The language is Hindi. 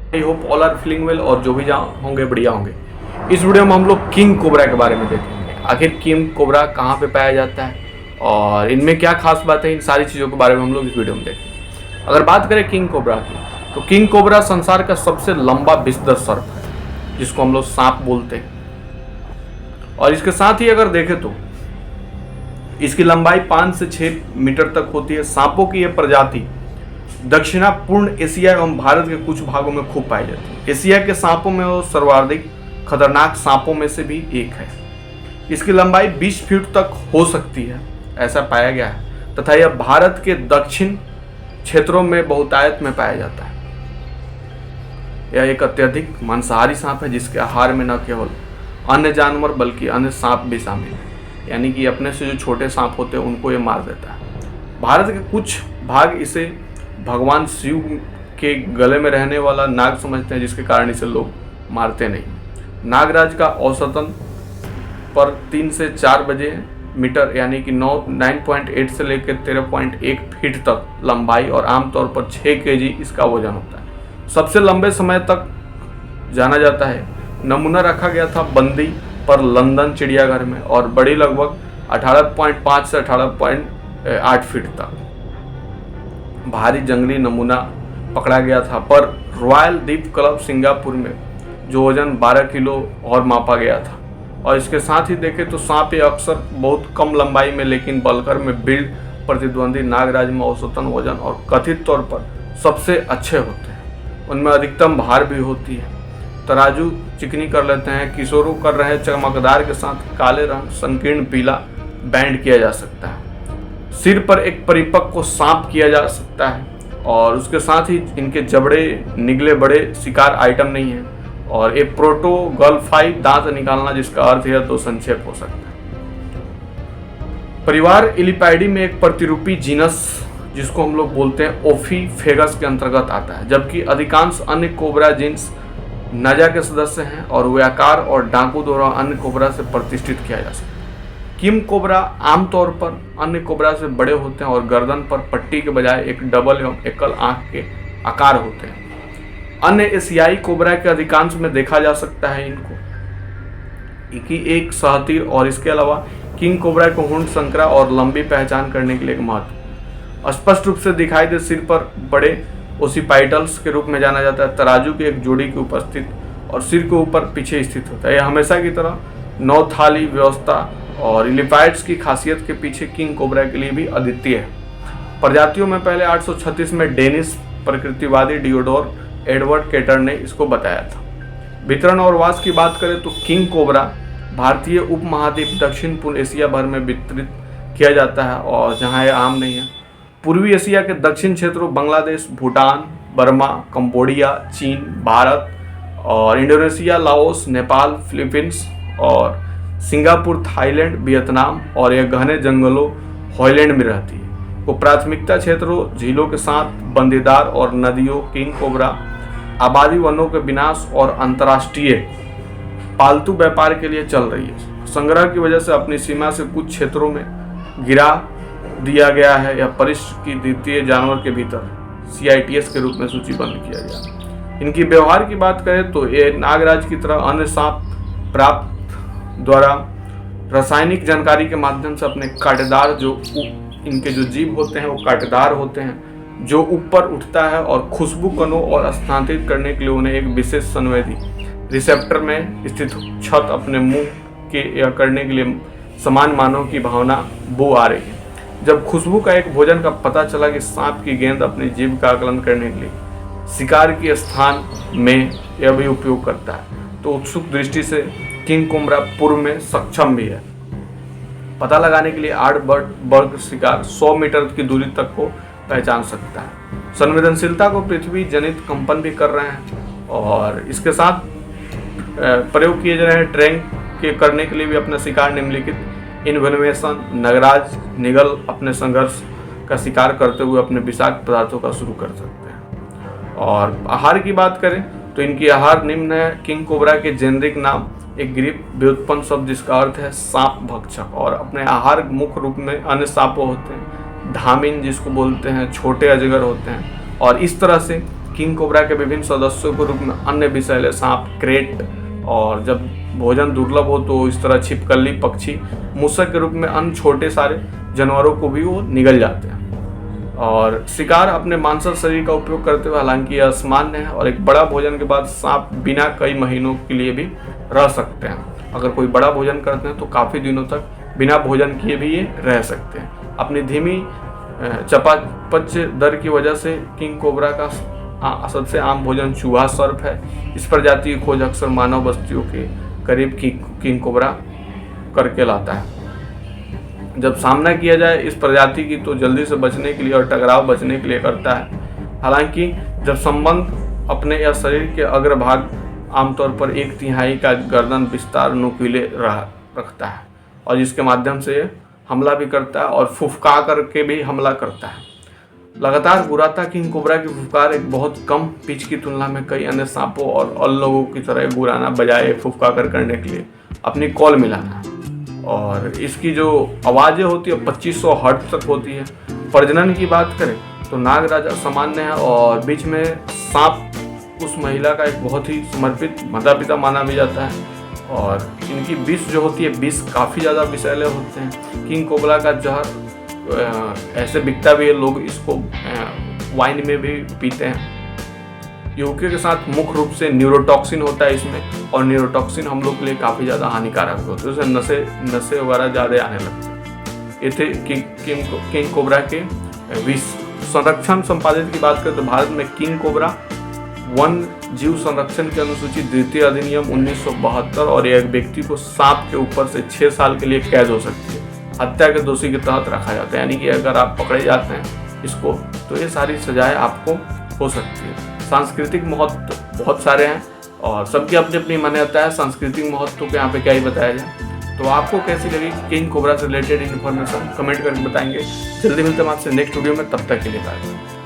I hope all are feeling well और जो भी जहाँ होंगे बढ़िया होंगे। इस वीडियो में हम लोग किंग कोबरा के बारे में देखेंगे। आखिर किंग कोबरा कहाँ पे पाया जाता है और इनमें क्या खास बात है, इन सारी चीज़ों के बारे में हम लोग इस वीडियो में देखेंगे। अगर बात करें किंग कोबरा की, तो किंग कोबरा संसार का सबसे लंबा विषधर सर्प है, जिसको हम लोग सांप बोलते हैं। और इसके साथ ही अगर देखें तो इसकी लंबाई 5 से 6 मीटर तक होती है। सांपों की यह प्रजाति दक्षिणापूर्ण एशिया एवं भारत के कुछ भागों में खूब पाई जाती है। एशिया के सांपों में वो सर्वाधिक खतरनाक सांपों में से भी एक है। इसकी लंबाई 20 फीट तक हो सकती है, ऐसा पाया गया है, तथा यह भारत के दक्षिण क्षेत्रों में बहुतायत में पाया जाता है। यह एक अत्यधिक मांसाहारी सांप है, जिसके आहार में न केवल अन्य जानवर बल्कि अन्य सांप भी शामिल है, यानी कि अपने से जो छोटे सांप होते हैं उनको ये मार देता है। भारत के कुछ भाग इसे भगवान शिव के गले में रहने वाला नाग समझते हैं, जिसके कारण इसे लोग मारते नहीं। नागराज का औसतन पर 3 से 4 बजे मीटर यानी कि 9.8 से लेकर 13.1 फीट तक लंबाई और आमतौर पर 6 केजी इसका वजन होता है। सबसे लंबे समय तक जाना जाता है। नमूना रखा गया था बंदी पर लंदन चिड़ियाघर में और बड़ी लगभग 18.5 से 18.8 फीट तक। भारी जंगली नमूना पकड़ा गया था, पर रॉयल द्वीप क्लब सिंगापुर में जो वजन 12 किलो और मापा गया था। और इसके साथ ही देखें तो सांप ये अक्सर बहुत कम लंबाई में लेकिन बलकर में बिल्ड प्रतिद्वंदी नागराज में औसतन वजन और कथित तौर पर सबसे अच्छे होते हैं। उनमें अधिकतम भार भी होती है। तराजू चिकनी कर लेते हैं। किशोरों कर रहे चमकदार के साथ काले रंग संकीर्ण पीला बैंड किया जा सकता है। सिर पर एक परिपक्व सांप किया जा सकता है और उसके साथ ही इनके जबड़े निगले बड़े शिकार आइटम नहीं है। और एक प्रोटोगल्फाई दांत निकालना, जिसका अर्थ यह तो संक्षेप हो सकता है। परिवार इलिपैडी में एक प्रतिरूपी जीनस, जिसको हम लोग बोलते हैं ओफीफेगस, के अंतर्गत आता है, जबकि अधिकांश अन्य कोबरा जीन्स नजा के सदस्य हैं और वे आकार और डाकू द्वारा अन्य कोबरा से प्रतिष्ठित किया जा सकता है। किंग कोबरा आमतौर पर अन्य कोबरा से बड़े होते हैं और गर्दन पर पट्टी के बजाय एक डबल एवं एकल आंख के आकार होते हैं। अन्य एशियाई कोबरा के अधिकांश में देखा जा सकता है इनको कि एक सहतीर, और इसके अलावा किंग कोबरा को हुंड संकरा और लंबी पहचान करने के लिए एक महत्व स्पष्ट रूप से दिखाई दे सिर पर बड़े ओसिपाइटल्स के रूप में जाना जाता है। तराजू की एक जोड़ी के उपस्थित और सिर के ऊपर पीछे स्थित होता है। यह हमेशा की तरह 9 थाली व्यवस्था और इलिपैड्स की खासियत के पीछे किंग कोबरा के लिए भी अद्वितीय है। प्रजातियों में पहले 836 में डेनिश प्रकृतिवादी डियोडोर एडवर्ड केटर ने इसको बताया था। वितरण और वास की बात करें तो किंग कोबरा भारतीय उपमहाद्वीप दक्षिण पूर्व एशिया भर में वितरित किया जाता है और जहां यह आम नहीं है। पूर्वी एशिया के दक्षिण क्षेत्रों बांग्लादेश, भूटान, बर्मा, कंबोडिया, चीन, भारत और इंडोनेशिया, लाओस, नेपाल, फिलीपींस और सिंगापुर, थाईलैंड, वियतनाम और यह घने जंगलों हॉलैंड में रहती है। वो प्राथमिकता क्षेत्रों, झीलों के साथ बंदीदार और नदियों किंग कोबरा आबादी वनों के विनाश और अंतर्राष्ट्रीय पालतू व्यापार के लिए चल रही है। संग्रह की वजह से अपनी सीमा से कुछ क्षेत्रों में गिरा दिया गया है या परिशिष्ट की द्वितीय जानवर के भीतर CITES के रूप में सूचीबद्ध किया गया। इनकी व्यवहार की बात करें तो ये नागराज की तरह अन्य सांप प्राप्त द्वारा रासायनिक जानकारी के माध्यम से अपने कांटेदार इनके जो जीव होते हैं वो कांटेदार होते हैं, जो ऊपर उठता है और खुशबू कणों और स्थानांतरित करने के लिए उन्हें एक विशेष संवेदी रिसेप्टर में स्थित छत अपने मुंह के या करने के लिए समान मानव की भावना बू आ रही है। जब खुशबू का एक भोजन का पता चला कि सांप की गेंद अपने जीव का आकलन करने के लिए शिकार के स्थान में यह भी उपयोग करता है, तो उत्सुक दृष्टि से किंग कोबरा पूर्व में सक्षम भी है। पता लगाने के लिए 8 वर्ग शिकार 100 मीटर की दूरी तक को पहचान सकता है। संवेदनशीलता को पृथ्वी जनित कंपन भी कर रहे हैं और इसके साथ प्रयोग किए जा रहे हैं ट्रैक के करने के लिए भी अपना शिकार निम्नलिखित इन्वेल्वेशन नगराज निगल अपने संघर्ष का शिकार करते हुए अपने विषाक्त पदार्थों का शुरू कर सकते हैं। और आहार की बात करें तो इनकी आहार निम्न है। किंग कोबरा के जेनरिक नाम एक ग्रीक व्युत्पन्न शब्द जिसका अर्थ है सांप भक्षक, और अपने आहार मुख्य रूप में अन्य सांपों होते हैं, धामिन जिसको बोलते हैं, छोटे अजगर होते हैं। और इस तरह से किंग कोबरा के विभिन्न सदस्यों के रूप में अन्य विषैले सांप, क्रेट, और जब भोजन दुर्लभ हो तो इस तरह छिपकली, पक्षी, मूसक के रूप में अन्य छोटे सारे जानवरों को भी वो निगल जाते हैं। और शिकार अपने मांसल शरीर का उपयोग करते हुए, हालांकि यह असामान्य है, और एक बड़ा भोजन के बाद सांप बिना कई महीनों के लिए भी रह सकते हैं। अगर कोई बड़ा भोजन करते हैं तो काफ़ी दिनों तक बिना भोजन किए भी ये रह सकते हैं। अपनी धीमी चयापचय दर की वजह से किंग कोबरा का सबसे आम भोजन चूहा, सर्प है। इस प्रजाति की खोज अक्सर मानव बस्तियों के करीब किंग कोबरा करके लाता है। जब सामना किया जाए इस प्रजाति की तो जल्दी से बचने के लिए और टकराव बचने के लिए करता है। हालांकि जब संबंध अपने या शरीर के अग्रभाग आमतौर पर 1/3 का गर्दन विस्तार नुकीले रखता है, और जिसके माध्यम से हमला भी करता है और फुफकार करके भी हमला करता है। लगातार गुर्राता किंग कोबरा की फुफकार एक बहुत कम पिच की तुलना में कई अन्य सांपों और अन्य लोगों की तरह गुर्राना बजाय फुफकार करने के लिए अपनी कॉल मिलाना, और इसकी जो आवाज़ें होती है 2500 हर्ट्ज तक होती है। प्रजनन की बात करें तो नागराज असामान्य है, और बीच में सांप उस महिला का एक बहुत ही समर्पित माता पिता माना भी जाता है, और इनकी विष जो होती है, विष काफ़ी ज़्यादा विषैले होते हैं। किंग कोबरा का जहर ऐसे बिकता भी है, लोग इसको वाइन में भी पीते हैं। यूके के साथ मुख्य रूप से न्यूरोटॉक्सिन होता है इसमें, और न्यूरोटॉक्सिन हम लोग के लिए काफ़ी ज़्यादा हानिकारक होते हैं, उससे नशे वगैरह ज़्यादा आने लगते हैं। ये थे किंग कोबरा के विष संरक्षण। संपादित की बात करें तो भारत में किंग कोबरा वन जीव संरक्षण की अनुसूची द्वितीय अधिनियम 1972, और एक व्यक्ति को सांप के ऊपर से 6 साल के लिए कैद हो सकती है, हत्या के दोषी के तहत रखा जाता है। यानी कि अगर आप पकड़े जाते हैं इसको तो ये सारी सजाएं आपको हो सकती है। सांस्कृतिक महत्व बहुत सारे हैं और सबकी अपनी अपनी मान्यता है। सांस्कृतिक महत्व को यहाँ पे क्या ही बताया जाए। तो आपको कैसी लगी किंग कोबरा से रिलेटेड इन्फॉर्मेशन कमेंट करके बताएंगे। जल्दी मिलते हैं आपसे नेक्स्ट वीडियो में, तब तक के लिए बाय।